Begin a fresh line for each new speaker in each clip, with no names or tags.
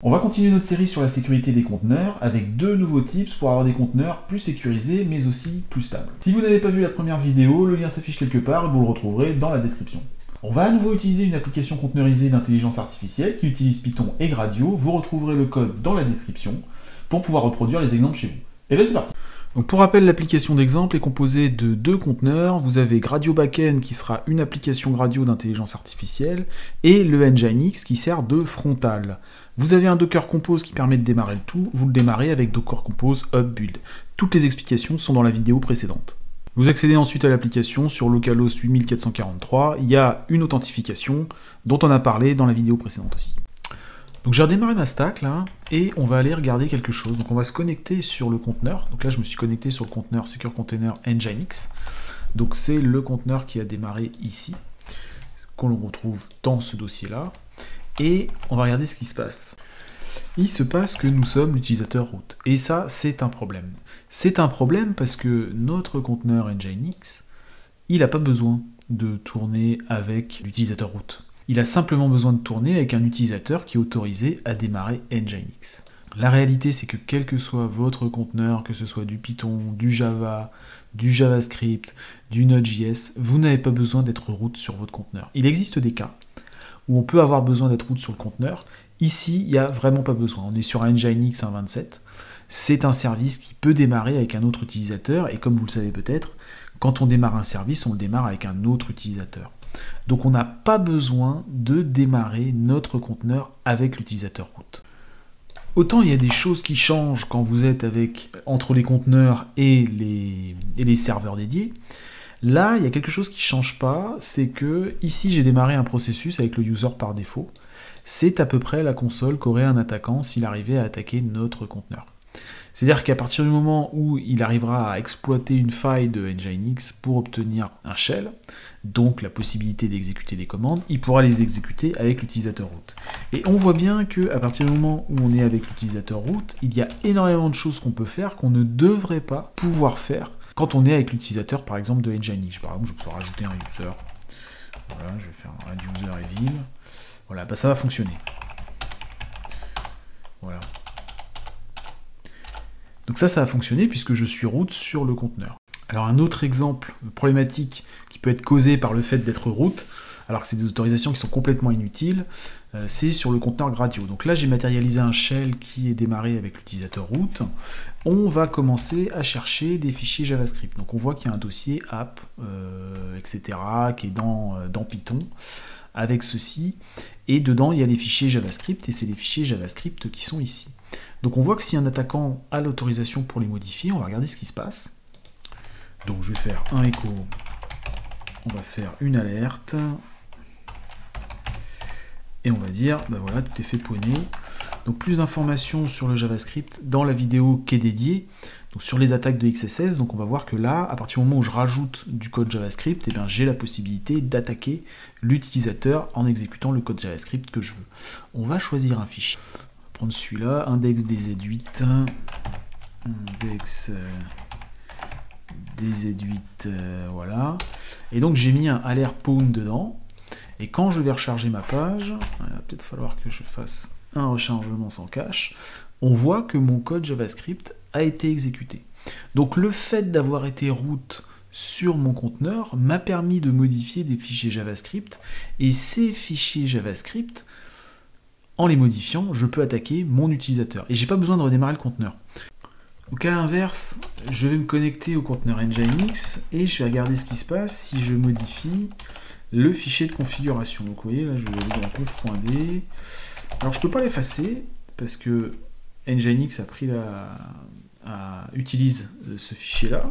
On va continuer notre série sur la sécurité des conteneurs avec deux nouveaux tips pour avoir des conteneurs plus sécurisés mais aussi plus stables. Si vous n'avez pas vu la première vidéo, le lien s'affiche quelque part et vous le retrouverez dans la description. On va à nouveau utiliser une application conteneurisée d'intelligence artificielle qui utilise Python et Gradio. Vous retrouverez le code dans la description pour pouvoir reproduire les exemples chez vous. Et bien c'est parti. Donc pour rappel, l'application d'exemple est composée de deux conteneurs. Vous avez Gradio Backend qui sera une application Gradio d'intelligence artificielle et le Nginx qui sert de frontal. Vous avez un Docker Compose qui permet de démarrer le tout. Vous le démarrez avec Docker Compose Hub Build. Toutes les explications sont dans la vidéo précédente. Vous accédez ensuite à l'application sur localhost 8443. Il y a une authentification dont on a parlé dans la vidéo précédente aussi. Donc j'ai redémarré ma stack là, et on va aller regarder quelque chose. Donc on va se connecter sur le conteneur. Donc là je me suis connecté sur le conteneur Secure Container Nginx. Donc c'est le conteneur qui a démarré ici, qu'on retrouve dans ce dossier là. Et on va regarder ce qui se passe. Il se passe que nous sommes l'utilisateur root. Et ça, c'est un problème. C'est un problème parce que notre conteneur Nginx, il n'a pas besoin de tourner avec l'utilisateur root. Il a simplement besoin de tourner avec un utilisateur qui est autorisé à démarrer Nginx. La réalité, c'est que quel que soit votre conteneur, que ce soit du Python, du Java, du JavaScript, du Node.js, vous n'avez pas besoin d'être root sur votre conteneur. Il existe des cas où on peut avoir besoin d'être root sur le conteneur. Ici, il n'y a vraiment pas besoin. On est sur un Nginx 1.27. C'est un service qui peut démarrer avec un autre utilisateur, et comme vous le savez peut-être, quand on démarre un service, on le démarre avec un autre utilisateur. Donc on n'a pas besoin de démarrer notre conteneur avec l'utilisateur root. Autant il y a des choses qui changent quand vous êtes entre les conteneurs et les serveurs dédiés. Là, il y a quelque chose qui ne change pas, c'est que ici j'ai démarré un processus avec le user par défaut. C'est à peu près la console qu'aurait un attaquant s'il arrivait à attaquer notre conteneur. C'est-à-dire qu'à partir du moment où il arrivera à exploiter une faille de Nginx pour obtenir un shell, donc la possibilité d'exécuter des commandes, il pourra les exécuter avec l'utilisateur root. Et on voit bien qu'à partir du moment où on est avec l'utilisateur root, il y a énormément de choses qu'on peut faire qu'on ne devrait pas pouvoir faire quand on est avec l'utilisateur, par exemple, de Nginx. Par exemple, je peux rajouter un user. Voilà, je vais faire un add user evil. Voilà, bah ça va fonctionner. Voilà. Donc ça va fonctionner puisque je suis root sur le conteneur. Alors un autre exemple problématique qui peut être causé par le fait d'être root, alors que c'est des autorisations qui sont complètement inutiles, c'est sur le conteneur Gradio. Donc là j'ai matérialisé un shell qui est démarré avec l'utilisateur root. On va commencer à chercher des fichiers JavaScript. Donc on voit qu'il y a un dossier app, etc. qui est dans Python, avec ceci, et dedans il y a les fichiers JavaScript, et c'est les fichiers JavaScript qui sont ici. Donc on voit que si un attaquant a l'autorisation pour les modifier, on va regarder ce qui se passe. Donc je vais faire un echo, on va faire une alerte, et on va dire, ben voilà, tout est fait poney. Donc plus d'informations sur le JavaScript dans la vidéo qui est dédiée, donc sur les attaques de XSS. Donc on va voir que là, à partir du moment où je rajoute du code JavaScript, eh bien, j'ai la possibilité d'attaquer l'utilisateur en exécutant le code JavaScript que je veux. On va choisir un fichier. Prendre celui-là, index DZ8, index DZ8, voilà. Et donc j'ai mis un alert pawn dedans. Et quand je vais recharger ma page, il va peut-être falloir que je fasse un rechargement sans cache, on voit que mon code JavaScript a été exécuté. Donc le fait d'avoir été root sur mon conteneur m'a permis de modifier des fichiers JavaScript, et ces fichiers JavaScript, en les modifiant, je peux attaquer mon utilisateur. Et j'ai pas besoin de redémarrer le conteneur. Donc à l'inverse, je vais me connecter au conteneur Nginx et je vais regarder ce qui se passe si je modifie le fichier de configuration. Donc vous voyez, là je vais aller dans conf.d. Alors je peux pas l'effacer parce que Nginx a pris utilise ce fichier-là.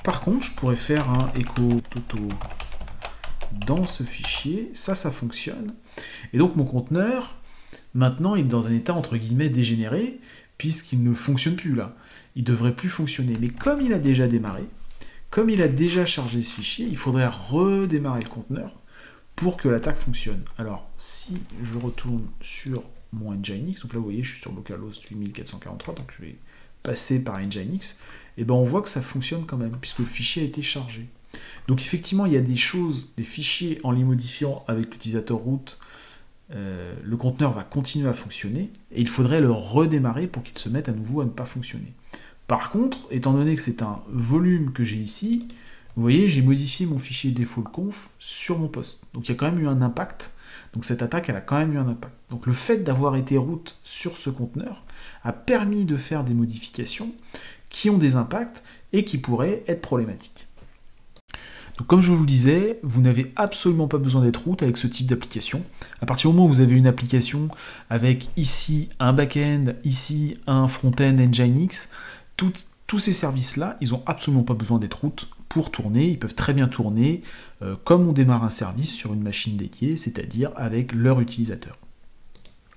Par contre, je pourrais faire un echo toto dans ce fichier. Ça fonctionne. Et donc mon conteneur, maintenant, il est dans un état entre guillemets dégénéré, puisqu'il ne fonctionne plus là. Il ne devrait plus fonctionner. Mais comme il a déjà démarré, comme il a déjà chargé ce fichier, il faudrait redémarrer le conteneur pour que l'attaque fonctionne. Alors, si je retourne sur mon Nginx, donc là vous voyez, je suis sur localhost 8443, donc je vais passer par Nginx, et ben on voit que ça fonctionne quand même, puisque le fichier a été chargé. Donc effectivement, il y a des choses, des fichiers, en les modifiant avec l'utilisateur root, le conteneur va continuer à fonctionner, et il faudrait le redémarrer pour qu'il se mette à nouveau à ne pas fonctionner. Par contre, étant donné que c'est un volume que j'ai ici, vous voyez, j'ai modifié mon fichier default.conf sur mon poste. Donc il y a quand même eu un impact. Donc cette attaque, elle a quand même eu un impact. Donc le fait d'avoir été root sur ce conteneur a permis de faire des modifications qui ont des impacts et qui pourraient être problématiques. Donc comme je vous le disais, vous n'avez absolument pas besoin d'être root avec ce type d'application. À partir du moment où vous avez une application avec ici un back-end, ici un front-end Nginx, tous ces services-là, ils n'ont absolument pas besoin d'être root pour tourner. Ils peuvent très bien tourner comme on démarre un service sur une machine dédiée, c'est-à-dire avec leur utilisateur.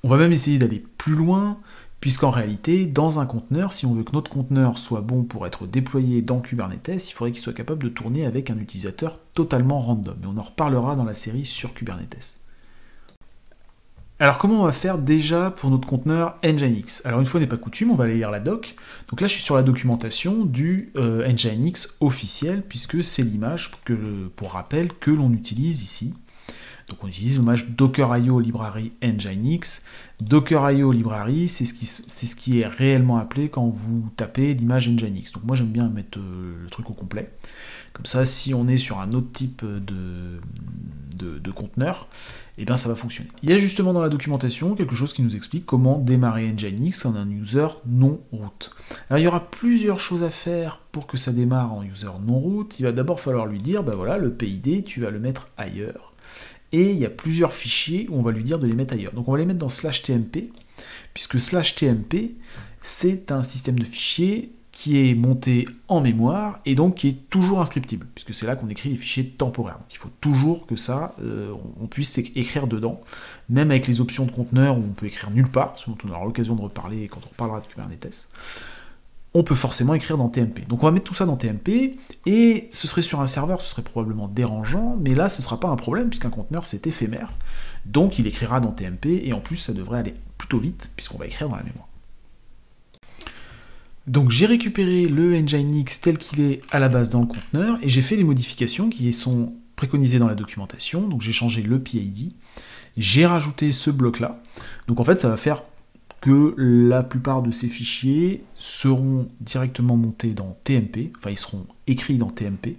On va même essayer d'aller plus loin, puisqu'en réalité, dans un conteneur, si on veut que notre conteneur soit bon pour être déployé dans Kubernetes, il faudrait qu'il soit capable de tourner avec un utilisateur totalement random. Et on en reparlera dans la série sur Kubernetes. Alors comment on va faire déjà pour notre conteneur Nginx? Alors une fois n'est pas coutume, on va aller lire la doc. Donc là je suis sur la documentation du Nginx officiel, puisque c'est l'image, pour rappel, que l'on utilise ici. Donc on utilise l'image Docker.io library Nginx. Docker.io library, c'est ce qui est réellement appelé quand vous tapez l'image Nginx. Donc moi j'aime bien mettre le truc au complet. Comme ça, si on est sur un autre type de conteneur, eh bien ça va fonctionner. Il y a justement dans la documentation quelque chose qui nous explique comment démarrer Nginx en un user non root. Alors il y aura plusieurs choses à faire pour que ça démarre en user non root. Il va d'abord falloir lui dire, ben voilà, le PID, tu vas le mettre ailleurs. Et il y a plusieurs fichiers où on va lui dire de les mettre ailleurs. Donc on va les mettre dans /tmp, puisque /tmp, c'est un système de fichiers qui est monté en mémoire et donc qui est toujours inscriptible, puisque c'est là qu'on écrit les fichiers temporaires. Donc il faut toujours que ça, on puisse écrire dedans, même avec les options de conteneur où on peut écrire nulle part, ce dont on aura l'occasion de reparler quand on parlera de Kubernetes. On peut forcément écrire dans TMP. Donc on va mettre tout ça dans TMP, et ce serait sur un serveur, ce serait probablement dérangeant, mais là ce ne sera pas un problème, puisqu'un conteneur c'est éphémère, donc il écrira dans TMP, et en plus ça devrait aller plutôt vite, puisqu'on va écrire dans la mémoire. Donc j'ai récupéré le Nginx tel qu'il est à la base dans le conteneur, et j'ai fait les modifications qui sont préconisées dans la documentation. Donc j'ai changé le PID, j'ai rajouté ce bloc-là, donc en fait ça va faire que la plupart de ces fichiers seront directement montés dans TMP, enfin ils seront écrits dans TMP,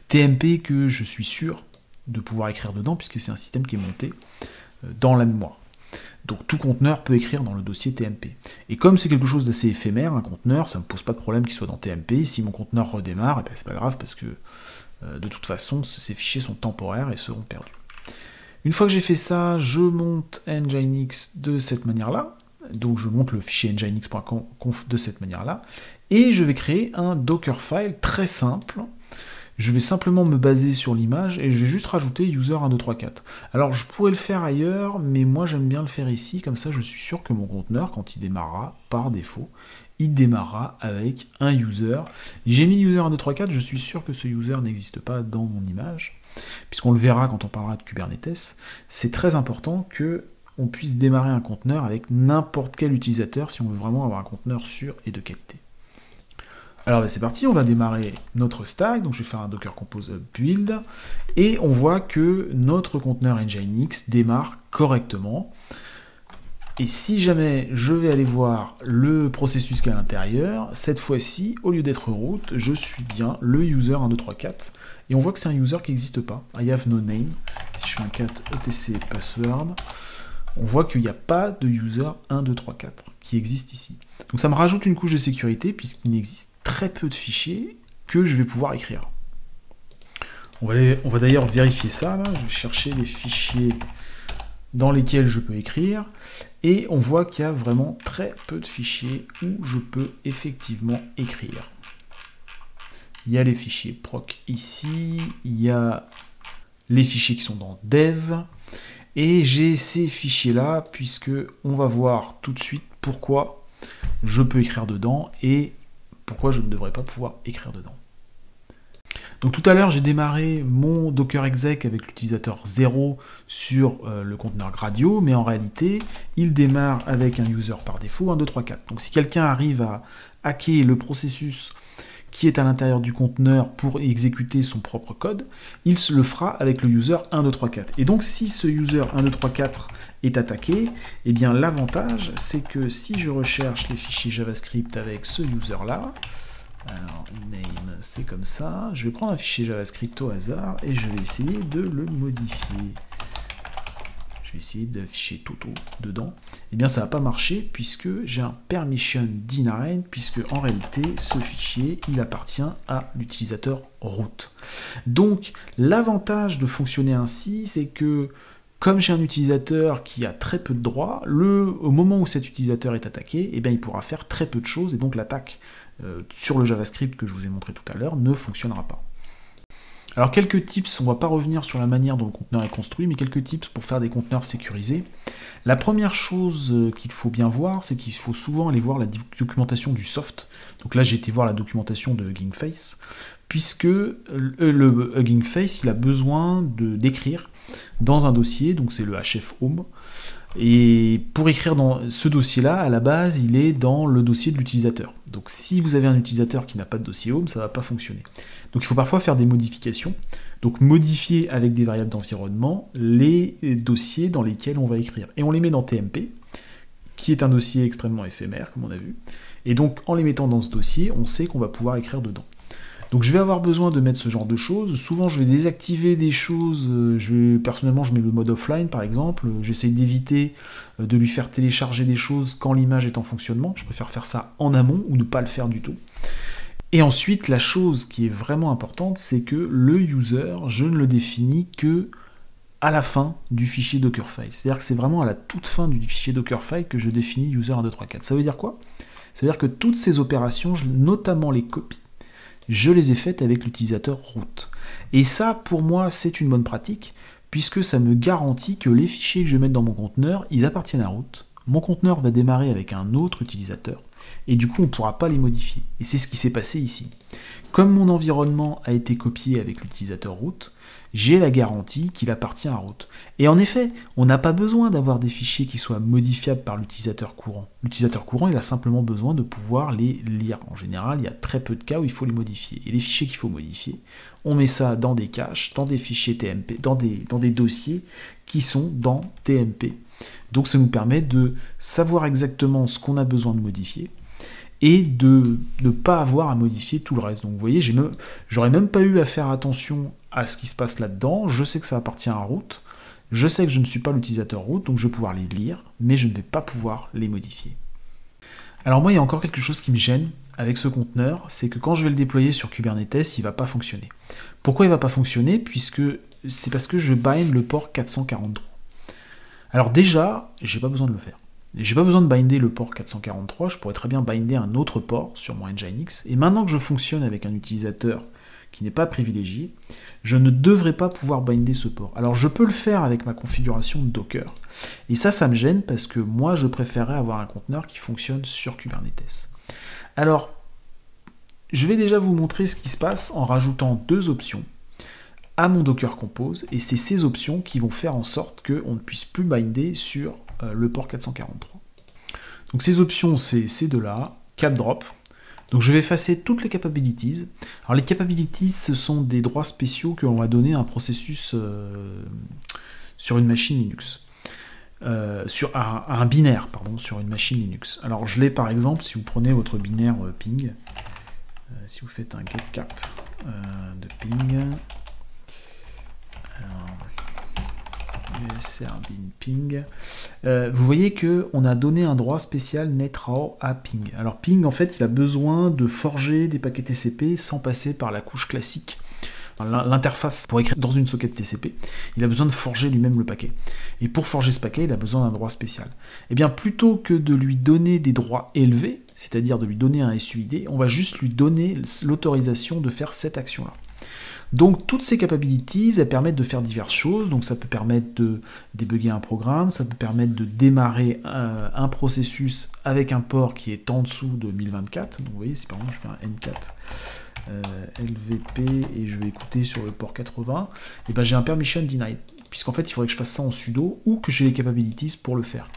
TMP que je suis sûr de pouvoir écrire dedans, puisque c'est un système qui est monté dans la mémoire. Donc tout conteneur peut écrire dans le dossier TMP. Et comme c'est quelque chose d'assez éphémère, un conteneur, ça ne me pose pas de problème qu'il soit dans TMP. Si mon conteneur redémarre, eh ben, c'est pas grave, parce que de toute façon, ces fichiers sont temporaires et seront perdus. Une fois que j'ai fait ça, je monte Nginx de cette manière-là. Donc je monte le fichier nginx.conf de cette manière-là. Et je vais créer un Dockerfile très simple. Je vais simplement me baser sur l'image et je vais juste rajouter user1234. Alors je pourrais le faire ailleurs, mais moi j'aime bien le faire ici, comme ça je suis sûr que mon conteneur, quand il démarrera par défaut, il démarrera avec un user. J'ai mis user1234, je suis sûr que ce user n'existe pas dans mon image, puisqu'on le verra quand on parlera de Kubernetes. C'est très important que on puisse démarrer un conteneur avec n'importe quel utilisateur si on veut vraiment avoir un conteneur sûr et de qualité. Alors ben c'est parti, on va démarrer notre stack, donc je vais faire un docker compose build, et on voit que notre conteneur Nginx démarre correctement. Et si jamais je vais aller voir le processus qui est à l'intérieur, cette fois-ci, au lieu d'être root, je suis bien le user1234, et on voit que c'est un user qui n'existe pas, I have no name. Si je fais un cat etc password, on voit qu'il n'y a pas de user 1234 qui existe ici. Donc ça me rajoute une couche de sécurité, puisqu'il n'existe très peu de fichiers que je vais pouvoir écrire. On va d'ailleurs vérifier ça, là. Je vais chercher les fichiers dans lesquels je peux écrire, et on voit qu'il y a vraiment très peu de fichiers où je peux effectivement écrire. Il y a les fichiers proc ici, il y a les fichiers qui sont dans dev, et j'ai ces fichiers-là, puisque on va voir tout de suite pourquoi je peux écrire dedans, et pourquoi je ne devrais pas pouvoir écrire dedans. Donc tout à l'heure, j'ai démarré mon Docker exec avec l'utilisateur 0 sur le conteneur Gradio, mais en réalité, il démarre avec un user par défaut, 1234. Donc si quelqu'un arrive à hacker le processus qui est à l'intérieur du conteneur pour exécuter son propre code, il se le fera avec le user 1234. Et donc si ce user 1234 est attaqué, eh bien l'avantage c'est que si je recherche les fichiers JavaScript avec ce user-là, alors name c'est comme ça, je vais prendre un fichier JavaScript au hasard et je vais essayer de le modifier. Je vais essayer d'afficher Toto dedans. Eh bien ça va pas marcher puisque j'ai un permission denied, puisque en réalité ce fichier il appartient à l'utilisateur root. Donc l'avantage de fonctionner ainsi, c'est que comme j'ai un utilisateur qui a très peu de droits, au moment où cet utilisateur est attaqué, eh bien, il pourra faire très peu de choses, et donc l'attaque sur le JavaScript que je vous ai montré tout à l'heure ne fonctionnera pas. Alors quelques tips, on ne va pas revenir sur la manière dont le conteneur est construit, mais quelques tips pour faire des conteneurs sécurisés. La première chose qu'il faut bien voir, c'est qu'il faut souvent aller voir la documentation du soft. Donc là j'ai été voir la documentation de Hugging Face, puisque le Hugging Face il a besoin d'écrire dans un dossier, donc c'est le HF Home, et pour écrire dans ce dossier-là, à la base, il est dans le dossier de l'utilisateur. Donc si vous avez un utilisateur qui n'a pas de dossier Home, ça ne va pas fonctionner. Donc il faut parfois faire des modifications, donc modifier avec des variables d'environnement les dossiers dans lesquels on va écrire. Et on les met dans TMP, qui est un dossier extrêmement éphémère, comme on a vu. Et donc en les mettant dans ce dossier, on sait qu'on va pouvoir écrire dedans. Donc je vais avoir besoin de mettre ce genre de choses. Souvent je vais désactiver des choses, personnellement je mets le mode offline par exemple, j'essaye d'éviter de lui faire télécharger des choses quand l'image est en fonctionnement, je préfère faire ça en amont ou ne pas le faire du tout. Et ensuite la chose qui est vraiment importante, c'est que le user, je ne le définis que à la fin du fichier Dockerfile. C'est-à-dire que c'est vraiment à la toute fin du fichier Dockerfile que je définis user1234. Ça veut dire quoi? Ça veut dire que toutes ces opérations, notamment les copies, je les ai faites avec l'utilisateur root. Et ça, pour moi, c'est une bonne pratique, puisque ça me garantit que les fichiers que je vais mettre dans mon conteneur, ils appartiennent à root. Mon conteneur va démarrer avec un autre utilisateur, et du coup, on ne pourra pas les modifier. Et c'est ce qui s'est passé ici. Comme mon environnement a été copié avec l'utilisateur root, j'ai la garantie qu'il appartient à root. Et en effet, on n'a pas besoin d'avoir des fichiers qui soient modifiables par l'utilisateur courant. L'utilisateur courant, il a simplement besoin de pouvoir les lire. En général, il y a très peu de cas où il faut les modifier. Et les fichiers qu'il faut modifier, on met ça dans des caches, dans des fichiers TMP, dans des dossiers qui sont dans TMP. Donc ça nous permet de savoir exactement ce qu'on a besoin de modifier et de ne pas avoir à modifier tout le reste. Donc vous voyez, j'aurais même pas eu à faire attention à ce qui se passe là-dedans. Je sais que ça appartient à root, je sais que je ne suis pas l'utilisateur root, donc je vais pouvoir les lire, mais je ne vais pas pouvoir les modifier. Alors moi, il y a encore quelque chose qui me gêne avec ce conteneur, c'est que quand je vais le déployer sur Kubernetes, il ne va pas fonctionner. Pourquoi il ne va pas fonctionner? C'est parce que je bind le port 443. Alors déjà, j'ai pas besoin de le faire. J'ai pas besoin de binder le port 443, je pourrais très bien binder un autre port sur mon Nginx, et maintenant que je fonctionne avec un utilisateur qui n'est pas privilégié, je ne devrais pas pouvoir binder ce port. Alors je peux le faire avec ma configuration Docker, et ça me gêne parce que moi je préférerais avoir un conteneur qui fonctionne sur Kubernetes. Alors, je vais déjà vous montrer ce qui se passe en rajoutant deux options à mon Docker Compose, et c'est ces options qui vont faire en sorte qu'on ne puisse plus binder sur le port 443. Donc ces options, c'est ces deux-là, capdrop. Donc je vais effacer toutes les capabilities. Alors les capabilities, ce sont des droits spéciaux que l'on va donner à un processus sur une machine Linux. À un binaire, pardon, sur une machine Linux. Alors je l'ai par exemple, si vous prenez votre binaire ping, si vous faites un getcap de ping, ping. Vous voyez qu'on a donné un droit spécial netraw à ping. Alors ping, en fait, il a besoin de forger des paquets TCP sans passer par la couche classique. L'interface pour écrire dans une socket TCP, il a besoin de forger lui-même le paquet. Et pour forger ce paquet, il a besoin d'un droit spécial. Et bien, plutôt que de lui donner des droits élevés, c'est-à-dire de lui donner un SUID, on va juste lui donner l'autorisation de faire cette action-là. Donc toutes ces capabilities, elles permettent de faire diverses choses. Donc ça peut permettre de débugger un programme, ça peut permettre de démarrer un processus avec un port qui est en dessous de 1024. Donc vous voyez, si par exemple je fais un N4 LVP et je vais écouter sur le port 80, et ben j'ai un permission denied, puisqu'en fait il faudrait que je fasse ça en sudo ou que j'ai les capabilities pour le faire.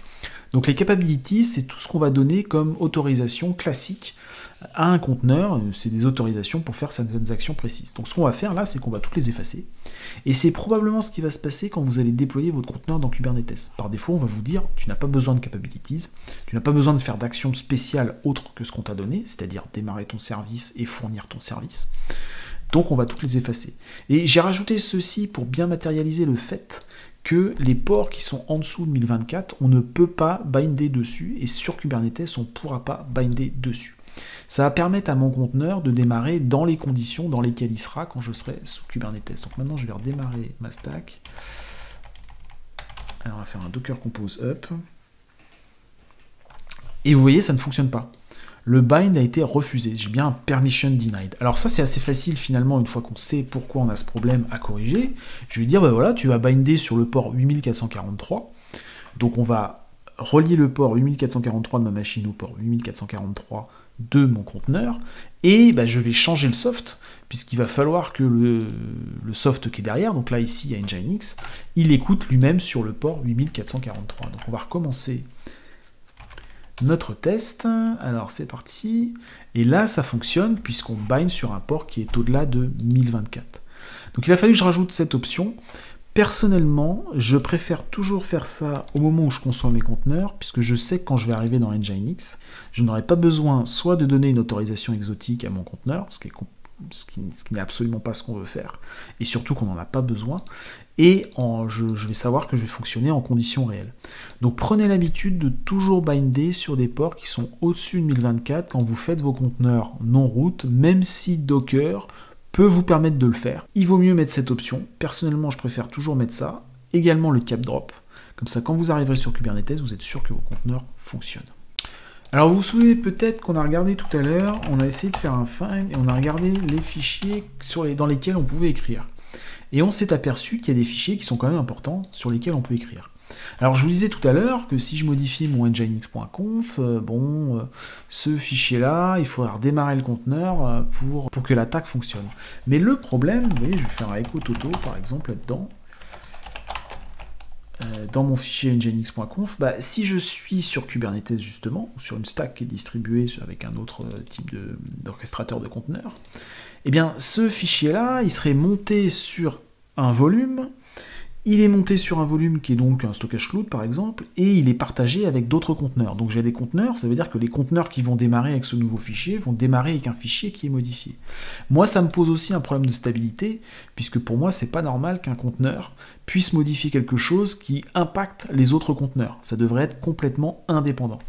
Donc les capabilities, c'est tout ce qu'on va donner comme autorisation classique à un conteneur, c'est des autorisations pour faire certaines actions précises. Donc ce qu'on va faire là, c'est qu'on va toutes les effacer. Et c'est probablement ce qui va se passer quand vous allez déployer votre conteneur dans Kubernetes. Par défaut, on va vous dire, tu n'as pas besoin de capabilities, tu n'as pas besoin de faire d'actions spéciales autres que ce qu'on t'a donné, c'est-à-dire démarrer ton service et fournir ton service. Donc on va toutes les effacer. Et j'ai rajouté ceci pour bien matérialiser le fait que les ports qui sont en dessous de 1024, on ne peut pas binder dessus, et sur Kubernetes, on ne pourra pas binder dessus. Ça va permettre à mon conteneur de démarrer dans les conditions dans lesquelles il sera quand je serai sous Kubernetes. Donc maintenant, je vais redémarrer ma stack. Alors, on va faire un Docker Compose Up. Et vous voyez, ça ne fonctionne pas. Le bind a été refusé. J'ai bien un permission denied. Alors ça, c'est assez facile finalement, une fois qu'on sait pourquoi on a ce problème à corriger. Je vais dire, ben voilà, tu vas binder sur le port 8443. Donc on va relier le port 8443 de ma machine au port 8443 de mon conteneur, et bah, je vais changer le soft, puisqu'il va falloir que le soft qui est derrière, donc là ici il y a Nginx, il écoute lui-même sur le port 8443. Donc on va recommencer notre test, alors c'est parti, et là ça fonctionne, puisqu'on bind sur un port qui est au-delà de 1024. Donc il a fallu que je rajoute cette option. Personnellement, je préfère toujours faire ça au moment où je conçois mes conteneurs, puisque je sais que quand je vais arriver dans Nginx, je n'aurai pas besoin soit de donner une autorisation exotique à mon conteneur, ce qui n'est absolument pas ce qu'on veut faire, et surtout qu'on n'en a pas besoin, et je vais savoir que je vais fonctionner en conditions réelles. Donc prenez l'habitude de toujours binder sur des ports qui sont au-dessus de 1024 quand vous faites vos conteneurs non-root, même si Docker peut vous permettre de le faire. Il vaut mieux mettre cette option. Personnellement, je préfère toujours mettre ça. Également le cap drop. Comme ça, quand vous arriverez sur Kubernetes, vous êtes sûr que vos conteneurs fonctionnent. Alors, vous vous souvenez peut-être qu'on a regardé tout à l'heure, on a essayé de faire un find et on a regardé les fichiers dans lesquels on pouvait écrire. Et on s'est aperçu qu'il y a des fichiers qui sont quand même importants sur lesquels on peut écrire. Alors je vous disais tout à l'heure que si je modifie mon nginx.conf, ce fichier-là, il faudra redémarrer le conteneur pour que l'attaque fonctionne. Mais le problème, vous voyez, je vais faire un echo toto par exemple là-dedans, dans mon fichier nginx.conf, si je suis sur Kubernetes justement, ou sur une stack qui est distribuée avec un autre type d'orchestrateur de conteneurs, eh bien ce fichier-là, il serait monté sur un volume. Il est monté sur un volume qui est donc un stockage cloud par exemple, et il est partagé avec d'autres conteneurs. Donc j'ai des conteneurs, ça veut dire que les conteneurs qui vont démarrer avec ce nouveau fichier vont démarrer avec un fichier qui est modifié. Moi ça me pose aussi un problème de stabilité, puisque pour moi c'est pas normal qu'un conteneur puisse modifier quelque chose qui impacte les autres conteneurs. Ça devrait être complètement indépendant.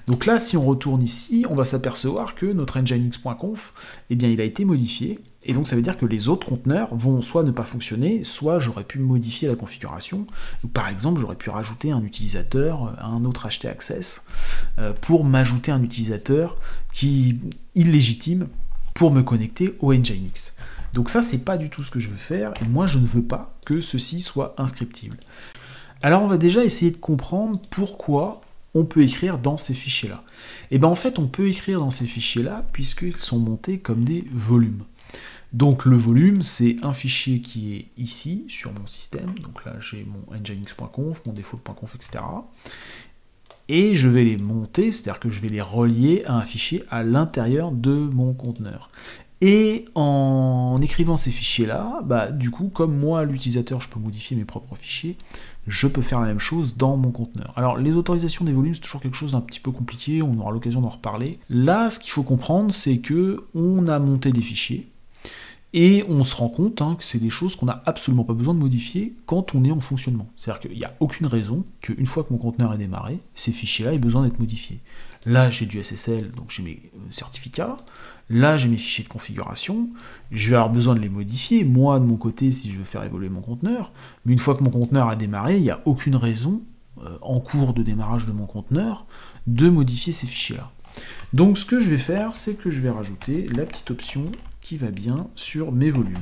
Donc là si on retourne ici, on va s'apercevoir que notre nginx.conf, eh bien il a été modifié, et donc ça veut dire que les autres conteneurs vont soit ne pas fonctionner, soit j'aurais pu modifier la configuration. Donc, par exemple, j'aurais pu rajouter un utilisateur à un autre htaccess pour m'ajouter un utilisateur qui illégitime pour me connecter au Nginx. Donc ça, c'est pas du tout ce que je veux faire, et moi je ne veux pas que ceci soit inscriptible. Alors on va déjà essayer de comprendre pourquoi on peut écrire dans ces fichiers-là. Et bien en fait, on peut écrire dans ces fichiers-là puisqu'ils sont montés comme des volumes. Donc le volume, c'est un fichier qui est ici, sur mon système. Donc là, j'ai mon nginx.conf, mon default.conf, etc. Et je vais les monter, c'est-à-dire que je vais les relier à un fichier à l'intérieur de mon conteneur. Et en écrivant ces fichiers-là, du coup, comme moi, l'utilisateur, je peux modifier mes propres fichiers, je peux faire la même chose dans mon conteneur. Alors, les autorisations des volumes, c'est toujours quelque chose d'un petit peu compliqué, on aura l'occasion d'en reparler. Là, ce qu'il faut comprendre, c'est que on a monté des fichiers, et on se rend compte que c'est des choses qu'on n'a absolument pas besoin de modifier quand on est en fonctionnement. C'est-à-dire qu'il n'y a aucune raison qu'une fois que mon conteneur est démarré, ces fichiers-là aient besoin d'être modifiés. Là, j'ai du SSL, donc j'ai mes certificats. Là, j'ai mes fichiers de configuration. Je vais avoir besoin de les modifier, moi, de mon côté, si je veux faire évoluer mon conteneur. Mais une fois que mon conteneur a démarré, il n'y a aucune raison, en cours de démarrage de mon conteneur, de modifier ces fichiers-là. Donc, ce que je vais faire, c'est que je vais rajouter la petite option qui va bien sur mes volumes.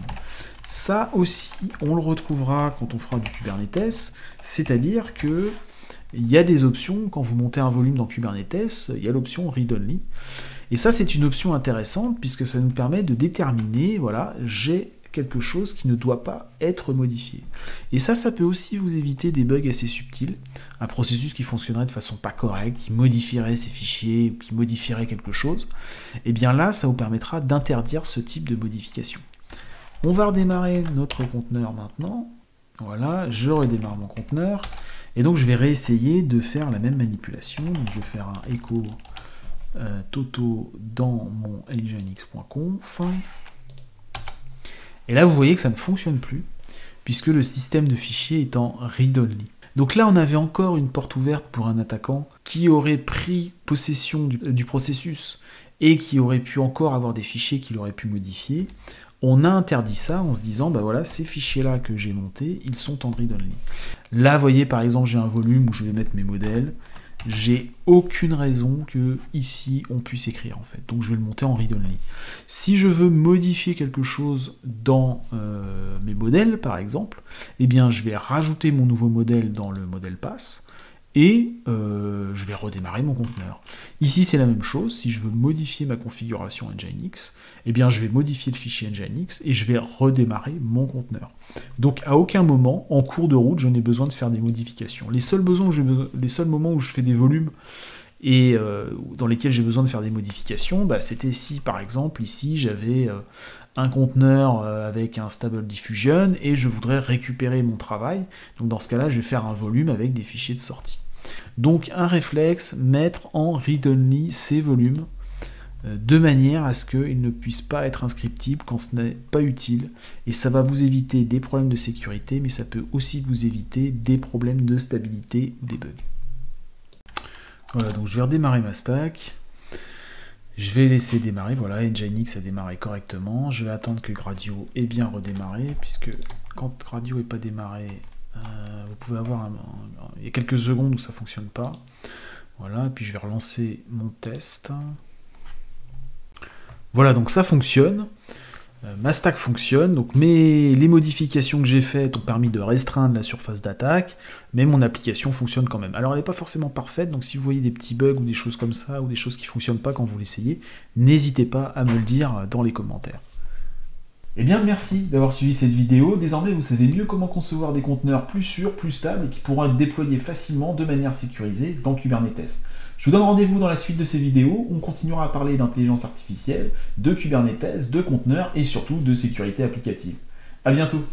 Ça aussi, on le retrouvera quand on fera du Kubernetes, c'est-à-dire que il y a des options, quand vous montez un volume dans Kubernetes, il y a l'option read-only. Et ça, c'est une option intéressante, puisque ça nous permet de déterminer, voilà, j'ai quelque chose qui ne doit pas être modifié. Et ça peut aussi vous éviter des bugs assez subtils, un processus qui fonctionnerait de façon pas correcte, qui modifierait ses fichiers, ou qui modifierait quelque chose. Et bien là, ça vous permettra d'interdire ce type de modification. On va redémarrer notre conteneur maintenant. Voilà, je redémarre mon conteneur. Et donc je vais réessayer de faire la même manipulation. Donc je vais faire un echo toto dans mon nginx.conf. Et là vous voyez que ça ne fonctionne plus, puisque le système de fichiers est en read-only. Donc là on avait encore une porte ouverte pour un attaquant qui aurait pris possession du processus et qui aurait pu encore avoir des fichiers qu'il aurait pu modifier. On a interdit ça en se disant, bah voilà, ces fichiers-là que j'ai montés, ils sont en read-only. Là, vous voyez, par exemple, j'ai un volume où je vais mettre mes modèles. J'ai aucune raison que ici on puisse écrire, en fait. Donc je vais le monter en read-only. Si je veux modifier quelque chose dans mes modèles, par exemple, eh bien, je vais rajouter mon nouveau modèle dans le modèle pass. Et je vais redémarrer mon conteneur. Ici, c'est la même chose. Si je veux modifier ma configuration Nginx, eh bien, je vais modifier le fichier Nginx et je vais redémarrer mon conteneur. Donc, à aucun moment, en cours de route, je n'ai besoin de faire des modifications. Les seuls moments où je fais des volumes et dans lesquels j'ai besoin de faire des modifications, bah, c'était si, par exemple, ici, j'avais un conteneur avec un stable diffusion et je voudrais récupérer mon travail. Donc, dans ce cas-là, je vais faire un volume avec des fichiers de sortie. Donc un réflexe, mettre en read-only ces volumes de manière à ce qu'ils ne puissent pas être inscriptibles quand ce n'est pas utile. Et ça va vous éviter des problèmes de sécurité, mais ça peut aussi vous éviter des problèmes de stabilité ou des bugs. Voilà, donc je vais redémarrer ma stack. Je vais laisser démarrer, voilà, Nginx a démarré correctement. Je vais attendre que Gradio ait bien redémarré, puisque quand Gradio n'est pas démarré, vous pouvez avoir il y a quelques secondes où ça ne fonctionne pas. Voilà, et puis je vais relancer mon test. Voilà, donc ça fonctionne. Ma stack fonctionne, donc les modifications que j'ai faites ont permis de restreindre la surface d'attaque, mais mon application fonctionne quand même. Alors elle n'est pas forcément parfaite, donc si vous voyez des petits bugs ou des choses comme ça, ou des choses qui ne fonctionnent pas quand vous l'essayez, n'hésitez pas à me le dire dans les commentaires. Eh bien merci d'avoir suivi cette vidéo. Désormais vous savez mieux comment concevoir des conteneurs plus sûrs, plus stables et qui pourront être déployés facilement de manière sécurisée dans Kubernetes. Je vous donne rendez-vous dans la suite de ces vidéos où on continuera à parler d'intelligence artificielle, de Kubernetes, de conteneurs et surtout de sécurité applicative. A bientôt.